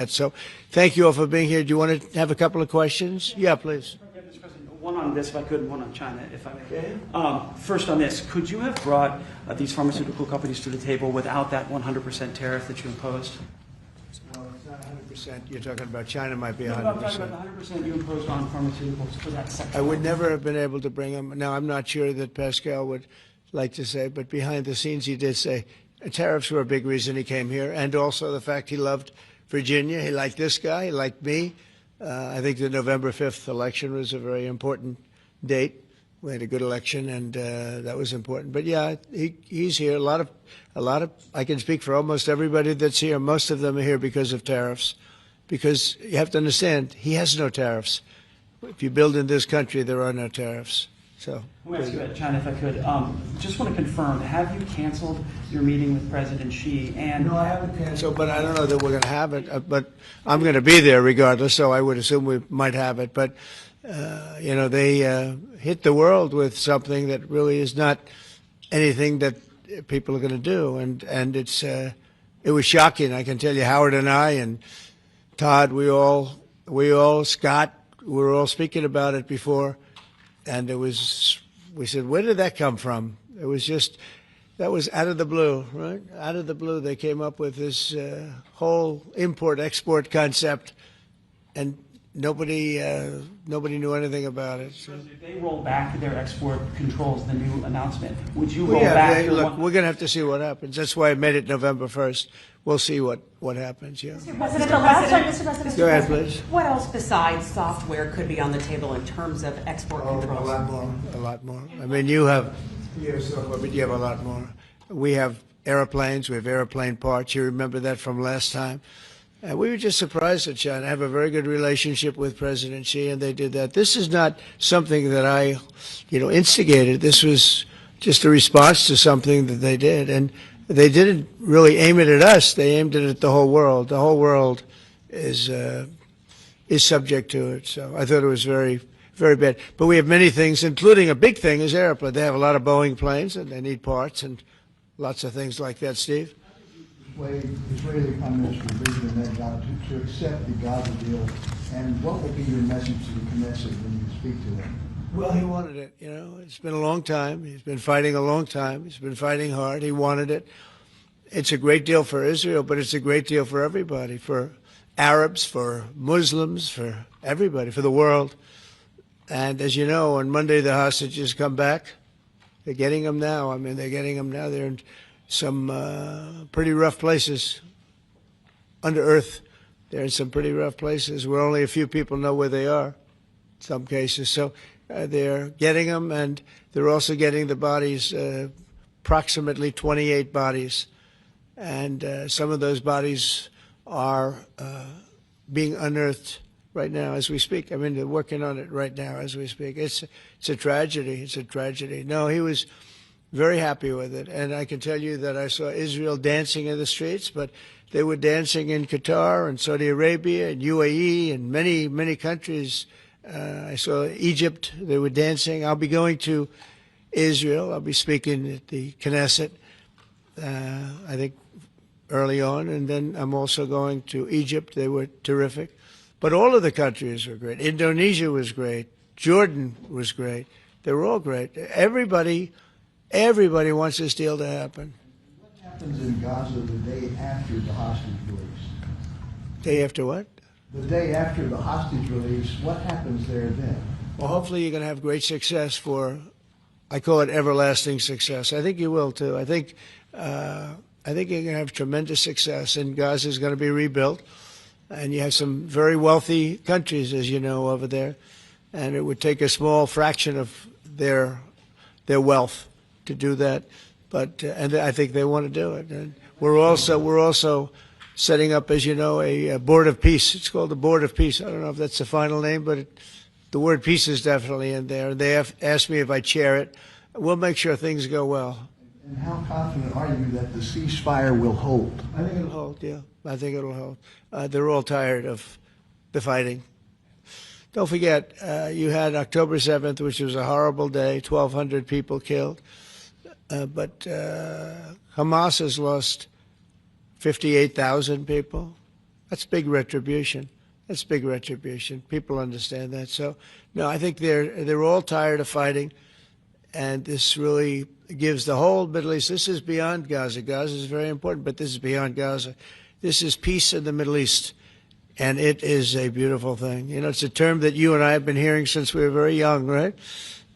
So thank you all for being here. Do you want to have a couple of questions? Yeah, please. One on this, if I could, and one on China, if I may. First on this, could you have brought these pharmaceutical companies to the table without that 100% tariff that you imposed? Well, it's not 100%. You're talking about China might be 100%. No, I'm talking about the 100% you imposed on pharmaceuticals for that sector. I would never have been able to bring them. Now, I'm not sure that Pascal would like to say, but behind the scenes he did say tariffs were a big reason he came here, and also the fact he loved Virginia. He liked this guy. He liked me. I think the November 5th election was a very important date. We had a good election, and that was important. But yeah, he's here. A lot of. I can speak for almost everybody that's here. Most of them are here because of tariffs, because you have to understand he has no tariffs. If you build in this country, there are no tariffs. So. Let me ask you about China, if I could. Just want to confirm: have you canceled your meeting with President Xi? And no, I haven't canceled, but I don't know that we're going to have it. But I'm going to be there regardless, so I would assume we might have it. But you know, they hit the world with something that really is not anything that people are going to do, and it was shocking. I can tell you, Howard and I and Todd, we all Scott, we were all speaking about it before. And we said, where did that come from? It was just, that was out of the blue, right? Out of the blue, they came up with this whole import-export concept, and nobody knew anything about it. So. If they roll back their export controls, the new announcement, would you roll back? Look, we're going to have to see what happens. That's why I made it November 1st. We'll see what happens, yeah. Mr. President, go ahead, please. What else besides software could be on the table in terms of export controls? A lot more. I mean, you have a lot more. We have airplanes. We have airplane parts. You remember that from last time. And we were just surprised that China have a very good relationship with President Xi, and they did that. This is not something that I, instigated. This was just a response to something that they did. And they didn't really aim it at us. They aimed it at the whole world. The whole world is subject to it. So I thought it was very, very bad. But we have many things, including a big thing is airplane. They have a lot of Boeing planes, and they need parts and lots of things like that. Steve? Israeli Prime Minister Benjamin Netanyahu to accept the Gaza deal, and what will be your message to the Knesset when you speak to them? Well, he wanted it. It's been a long time. He's been fighting a long time. He's been fighting hard. He wanted it. It's a great deal for Israel, but it's a great deal for everybody, for Arabs, for Muslims, for everybody, for the world. And as you know, on Monday the hostages come back. They're getting them now. I mean, they're getting them now. They're in some pretty rough places under earth. They're in some pretty rough places where only a few people know where they are in some cases. So they're getting them, and they're also getting the bodies, approximately 28 bodies. And some of those bodies are being unearthed right now as we speak. I mean, they're working on it right now as we speak. It's a tragedy. It's a tragedy. No, he was very happy with it. And I can tell you that I saw Israel dancing in the streets, but they were dancing in Qatar and Saudi Arabia and UAE and many, many countries. I saw Egypt. They were dancing. I'll be going to Israel. I'll be speaking at the Knesset, I think, early on. And then I'm also going to Egypt. They were terrific. But all of the countries were great. Indonesia was great. Jordan was great. They were all great. Everybody wants this deal to happen. What happens in Gaza the day after the hostage release? Day after what? The day after the hostage release, what happens there then? Well, hopefully you're going to have great success I call it everlasting success. I think you will, too. I think you're going to have tremendous success, and Gaza is going to be rebuilt. And you have some very wealthy countries, as you know, over there. And it would take a small fraction of their wealth to do that. But and I think they want to do it. And we're also setting up, as you know, a board of peace. It's called the Board of Peace. I don't know if that's the final name, but the word peace is definitely in there. They have asked me if I chair it. We'll make sure things go well. And how confident are you that the ceasefire will hold? I think it'll hold, yeah. I think it'll hold. They're all tired of the fighting. Don't forget, you had October 7th, which was a horrible day, 1,200 people killed. But Hamas has lost 58,000 people. That's big retribution. That's big retribution. People understand that. So, no, I think they're all tired of fighting, and this really gives the whole Middle East. This is beyond Gaza. Gaza is very important, but this is beyond Gaza. This is peace in the Middle East, and it is a beautiful thing. You know, it's a term that you and I have been hearing since we were very young, right?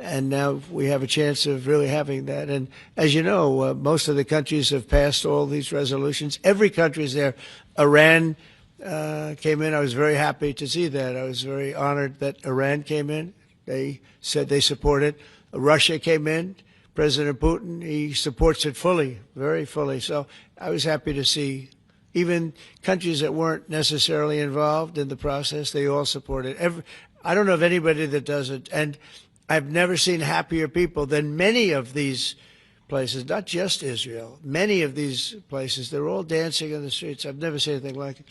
And now we have a chance of really having that. And as you know, most of the countries have passed all these resolutions. Every country is there. Iran came in. I was very happy to see that. I was very honored that Iran came in. They said they support it. Russia came in. President Putin, he supports it fully, very fully. So I was happy to see even countries that weren't necessarily involved in the process, they all support it. I don't know of anybody that doesn't. And I've never seen happier people than many of these places, not just Israel. Many of these places, they're all dancing in the streets. I've never seen anything like it.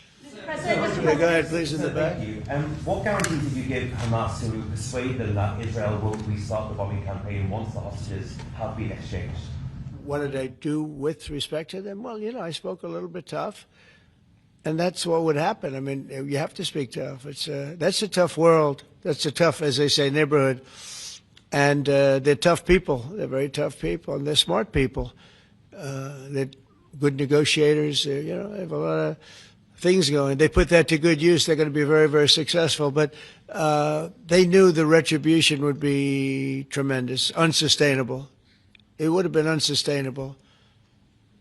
Yeah, go ahead, please, in the back. Thank you. What guarantee did you give Hamas to persuade them that Israel will restart the bombing campaign once the hostages have been exchanged? What did I do with respect to them? Well, you know, I spoke a little bit tough, and that's what would happen. I mean, you have to speak tough. That's a tough world. That's a tough, as they say, neighborhood. And they're tough people. They're very tough people, and they're smart people. They're good negotiators. They have a lot of things going. They put that to good use. They're going to be very, very successful. But they knew the retribution would be tremendous, unsustainable. It would have been unsustainable.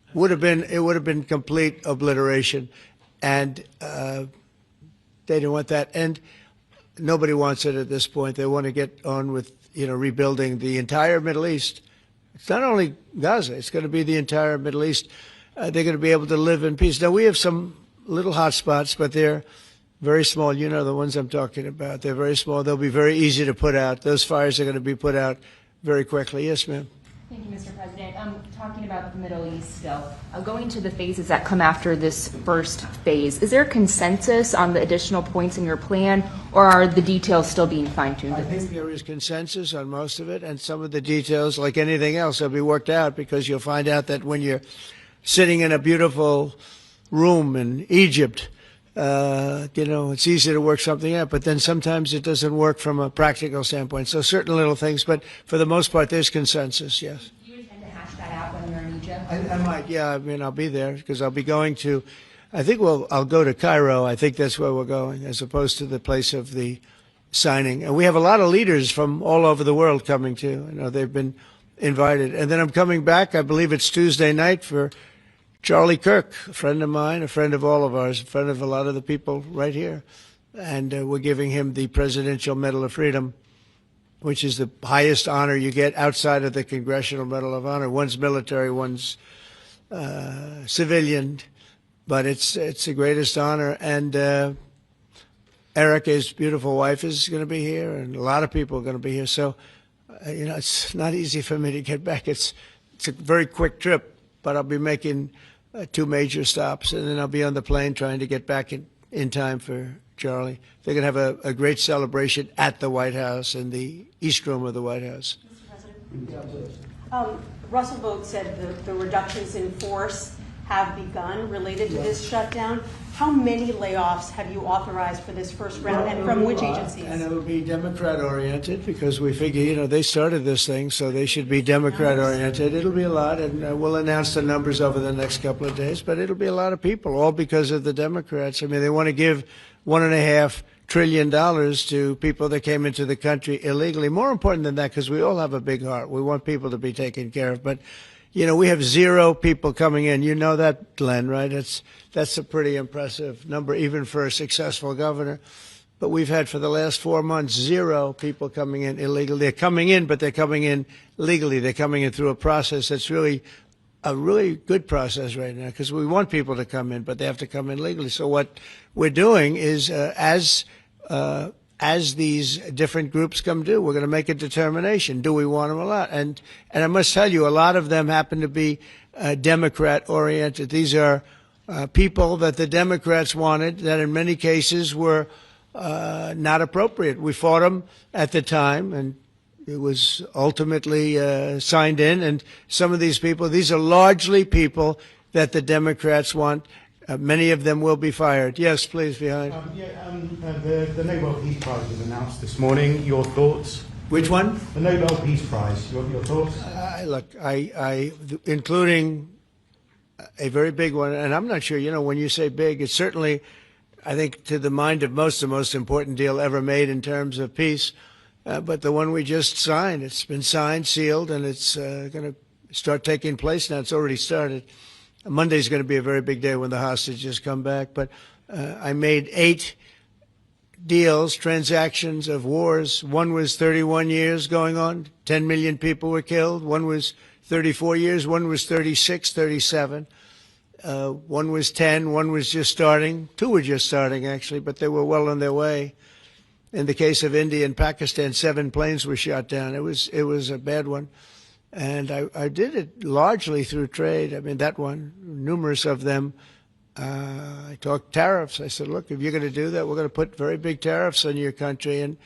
It would have been complete obliteration, and they didn't want that. And nobody wants it at this point. They want to get on with rebuilding the entire Middle East. It's not only Gaza. It's going to be the entire Middle East. They're going to be able to live in peace. Now, we have some little hot spots, but they're very small. You know the ones I'm talking about. They're very small. They'll be very easy to put out. Those fires are going to be put out very quickly. Yes, ma'am. Thank you, Mr. President. Talking about the Middle East still, going to the phases that come after this first phase, is there consensus on the additional points in your plan, or are the details still being fine-tuned? I think there is consensus on most of it, and some of the details, like anything else, will be worked out, because you'll find out that when you're sitting in a beautiful room in Egypt, it's easy to work something out, but then sometimes it doesn't work from a practical standpoint. So certain little things, but for the most part, there's consensus, yes. Do you intend to hash that out when you're in Egypt? I might, yeah. I mean, I'll be there because I'll be going to, I'll go to Cairo. I think that's where we're going, as opposed to the place of the signing. And we have a lot of leaders from all over the world coming too. They've been invited. And then I'm coming back, I believe it's Tuesday night, for Charlie Kirk, a friend of mine, a friend of all of ours, a friend of a lot of the people right here. And we're giving him the Presidential Medal of Freedom, which is the highest honor you get outside of the Congressional Medal of Honor. One's military, one's civilian, but it's the greatest honor. And Erica's beautiful wife is going to be here, and a lot of people are going to be here. So, it's not easy for me to get back. It's a very quick trip, but I'll be making 2 major stops, and then I'll be on the plane trying to get back in time for Charlie. They're going to have a great celebration at the White House, in the East Room of the White House. Mr. President. Russell Vogt said the reductions in force have begun related to this shutdown. How many layoffs have you authorized for this first round, and from which agencies? And it will be Democrat-oriented, because we figure, they started this thing, so they should be Democrat-oriented. It'll be a lot, and we'll announce the numbers over the next couple of days, but it'll be a lot of people, all because of the Democrats. I mean, they want to give $1.5 trillion to people that came into the country illegally. More important than that, because we all have a big heart. We want people to be taken care of, but we have 0 people coming in. You know that, Glenn, right? That's a pretty impressive number, even for a successful governor. But we've had, for the last 4 months, 0 people coming in illegally. They're coming in, but they're coming in legally. They're coming in through a process that's really a really good process right now, because we want people to come in, but they have to come in legally. So what we're doing is, as these different groups come due, we're going to make a determination. Do we want them or not? And I must tell you, a lot of them happen to be Democrat-oriented. These are people that the Democrats wanted, that in many cases were not appropriate. We fought them at the time, and it was ultimately signed in. And some of these people, these are largely people that the Democrats want. Many of them will be fired. Yes, please, behind. The Nobel Peace Prize was announced this morning. Your thoughts? Which one? The Nobel Peace Prize. Your thoughts? Look, including a very big one, and I'm not sure, when you say big, it's certainly, I think, to the mind of most, the most important deal ever made in terms of peace. But the one we just signed, it's been signed, sealed, and it's going to start taking place now. It's already started. Monday's going to be a very big day when the hostages come back. But I made 8 deals, transactions of wars. One was 31 years going on. 10 million people were killed. One was 34 years. One was 36, 37. One was 10. One was just starting. 2 were just starting, actually, but they were well on their way. In the case of India and Pakistan, 7 planes were shot down. It was a bad one. And I did it largely through trade. I mean, that one, numerous of them. I talked tariffs. I said, look, if you're going to do that, we're going to put very big tariffs on your country. And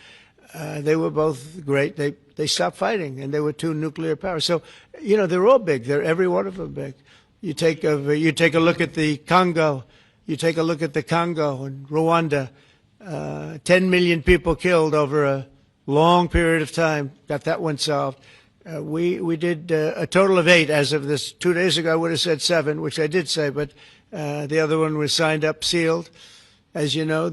they were both great. They stopped fighting, and there were 2 nuclear powers. So, they're all big. They're every one of them big. You take a look at the Congo. You take a look at the Congo and Rwanda. 10 million people killed over a long period of time. Got that one solved. We did a total of 8 as of this 2 days ago. I would have said 7, which I did say, but the other one was signed up, sealed. As you know,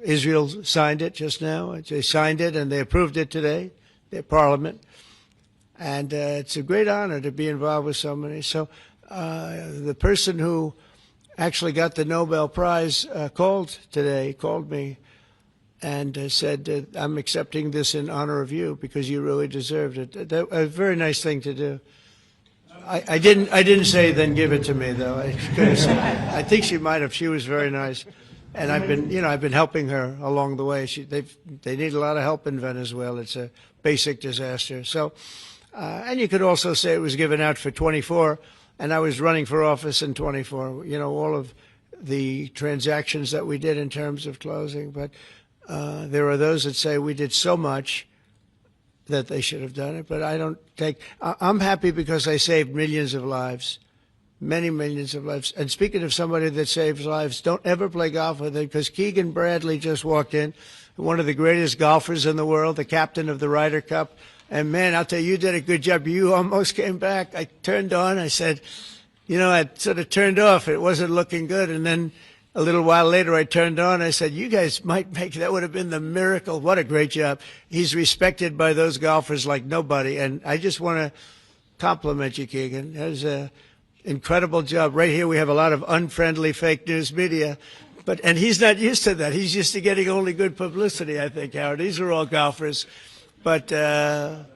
Israel signed it just now. They signed it and they approved it today, their parliament. And it's a great honor to be involved with so many. So the person who actually got the Nobel Prize called me and said, I'm accepting this in honor of you because you really deserved it. A very nice thing to do. I didn't say then give it to me, though. I think she might have. She was very nice. And I've been helping her along the way. They need a lot of help in Venezuela. It's a basic disaster. So, and you could also say it was given out for 24, and I was running for office in 24. All of the transactions that we did in terms of closing. But there are those that say we did so much that they should have done it. But I'm happy because I saved millions of lives. Many millions of lives. And speaking of somebody that saves lives, don't ever play golf with him because Keegan Bradley just walked in, one of the greatest golfers in the world, the captain of the Ryder Cup. And, man, I'll tell you did a good job. You almost came back. I turned on. I said, I sort of turned off. It wasn't looking good. And then a little while later I turned on. I said, you guys might that would have been the miracle. What a great job. He's respected by those golfers like nobody. And I just want to compliment you, Keegan. That was a incredible job. Right here we have a lot of unfriendly fake news media, and he's not used to that. He's used to getting only good publicity, I think, Howard. These are all golfers. But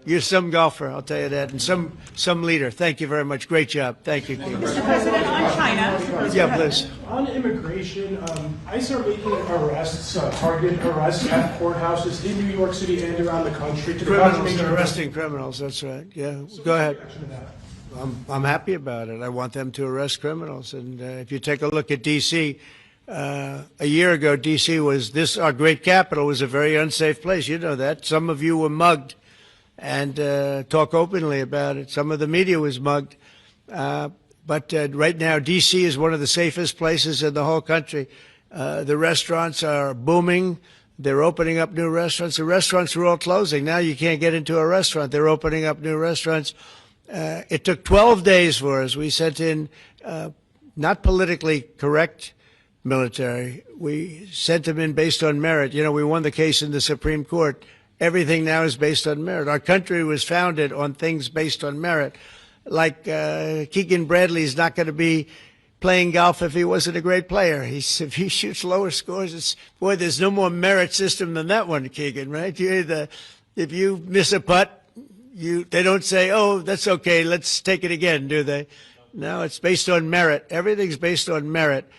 you're some golfer, I'll tell you that, and some leader. Thank you very much. Great job. Thank you, Keegan. Mr. President, on China. Yeah, please. On immigration, ICE are making arrests, targeted arrests at courthouses in New York City and around the country. Criminals, arresting criminals, that's right. Yeah, go ahead. I'm happy about it. I want them to arrest criminals. And if you take a look at D.C., a year ago, D.C. was our great capital was a very unsafe place. You know that. Some of you were mugged and talk openly about it. Some of the media was mugged. But right now, D.C. is one of the safest places in the whole country. The restaurants are booming. They're opening up new restaurants. The restaurants are all closing. Now you can't get into a restaurant. They're opening up new restaurants. It took 12 days for us. We sent in not politically correct military. We sent them in based on merit. We won the case in the Supreme Court. Everything now is based on merit. Our country was founded on things based on merit. Like Keegan Bradley is not going to be playing golf if he wasn't a great player. If he shoots lower scores, there's no more merit system than that one, Keegan, right? If you miss a putt, they don't say, oh, that's okay, let's take it again, do they? No, it's based on merit. Everything's based on merit.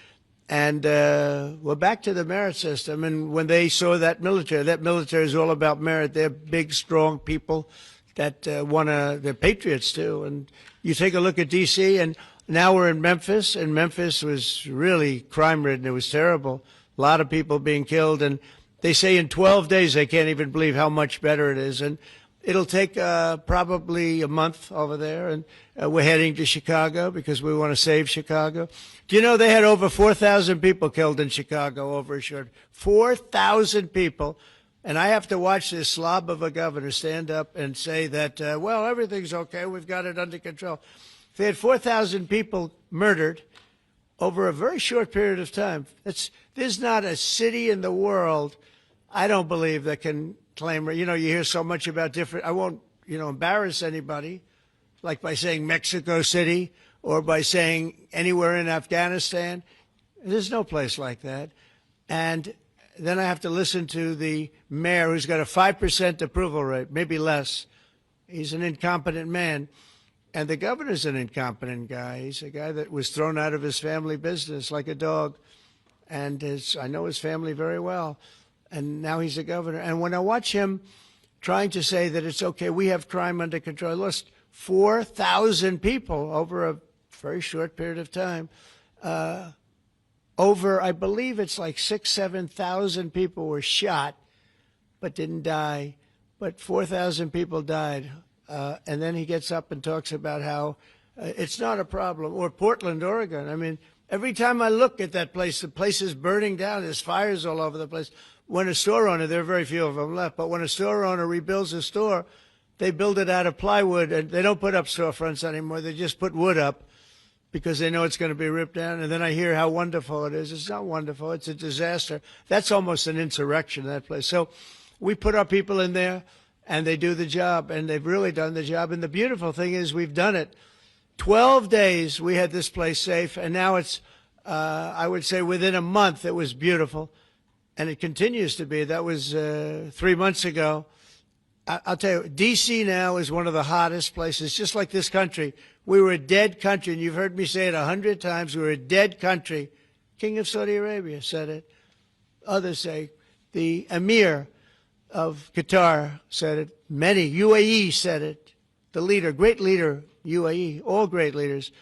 And we're back to the merit system. And when they saw that military is all about merit. They're big, strong people that they're patriots too. And you take a look at D.C., and now we're in Memphis, and Memphis was really crime-ridden. It was terrible. A lot of people being killed. And they say in 12 days they can't even believe how much better it is. And It'll take probably a month over there, and we're heading to Chicago because we want to save Chicago. Do you know they had over 4,000 people killed in Chicago over a short 4,000 people, and I have to watch this slob of a governor stand up and say that, well, everything's okay, we've got it under control. They had 4,000 people murdered over a very short period of time. There's not a city in the world, I don't believe, that can claim, you hear so much about different, I won't, embarrass anybody, like by saying Mexico City or by saying anywhere in Afghanistan. There's no place like that. And then I have to listen to the mayor who's got a 5% approval rate, maybe less. He's an incompetent man. And the governor's an incompetent guy. He's a guy that was thrown out of his family business like a dog. And I know his family very well. And now he's a governor. And when I watch him trying to say that it's okay, we have crime under control, I lost 4,000 people over a very short period of time. I believe it's like 7,000 people were shot but didn't die. But 4,000 people died. And then he gets up and talks about how it's not a problem. Or Portland, Oregon. I mean, every time I look at that place, the place is burning down. There's fires all over the place. When a store owner, there are very few of them left, but when a store owner rebuilds a store, they build it out of plywood, and they don't put up storefronts anymore. They just put wood up because they know it's going to be ripped down. And then I hear how wonderful it is. It's not wonderful. It's a disaster. That's almost an insurrection, that place. So we put our people in there, and they do the job, and they've really done the job. And the beautiful thing is we've done it. 12 days we had this place safe, and now it's, I would say within a month it was beautiful. And it continues to be. That was 3 months ago. I'll tell you, D.C. now is one of the hottest places, just like this country. We were a dead country, and you've heard me say it 100 times. We were a dead country. King of Saudi Arabia said it. Others say. The Emir of Qatar said it. Many. UAE said it. The leader, great leader, UAE, all great leaders.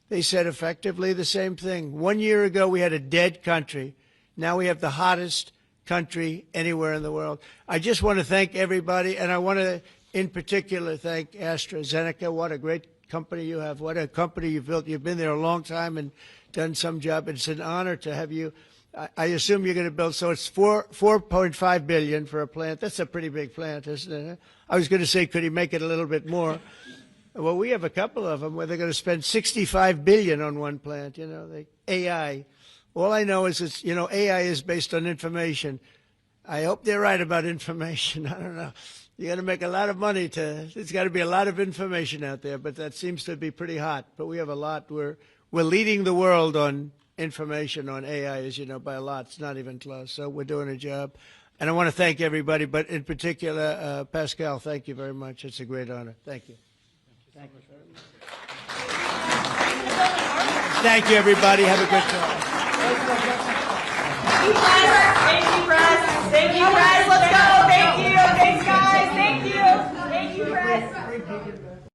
They said effectively the same thing. 1 year ago, we had a dead country. Now we have the hottest country anywhere in the world. I just want to thank everybody, and I want to, in particular, thank AstraZeneca. What a great company you have. What a company you've built. You've been there a long time and done some job. It's an honor to have you. I assume you're going to build, so it's $4.5 billion for a plant. That's a pretty big plant, isn't it? I was going to say, could he make it a little bit more? Well, we have a couple of them where they're going to spend $65 billion on one plant, AI. All I know is it's, AI is based on information. I hope they're right about information. I don't know. You got to make a lot of money there's got to be a lot of information out there, but that seems to be pretty hot. But we have a lot. We're leading the world on information on AI, as you know, by a lot. It's not even close. So we're doing a job. And I want to thank everybody, but in particular, Pascal, thank you very much. It's a great honor. Thank you. Thank you very much. Thank you, everybody. Have a good time. Thank you, Press. Thank you, Press. Let's go. Thank you. Thanks, guys. Thank you. Thank you, Press.